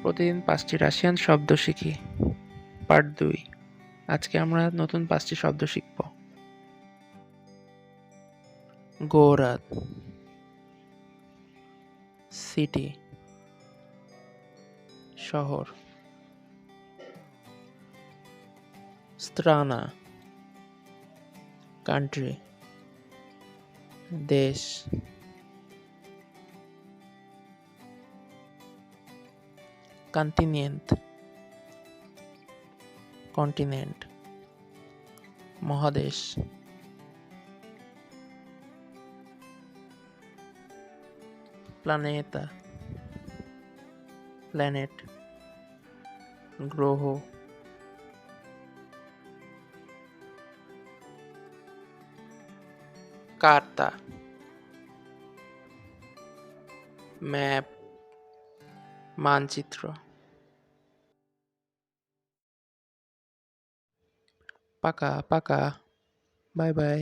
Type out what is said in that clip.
প্রতিদিন 5টি রাশিয়ান শব্দ শিখি। পার্ট 2। আজকে আমরা নতুন 5টি শব্দ শিখব। город, সিটি, শহর, страна, কান্ট্রি, দেশ, континент, কন্টিনেন্ট, মহাদেশ, প্লানেটা, প্ল্যানেট, গ্রহ, কার্তা, ম্যাপ, মানচিত্র। পাকা পাকা, বাই বাই।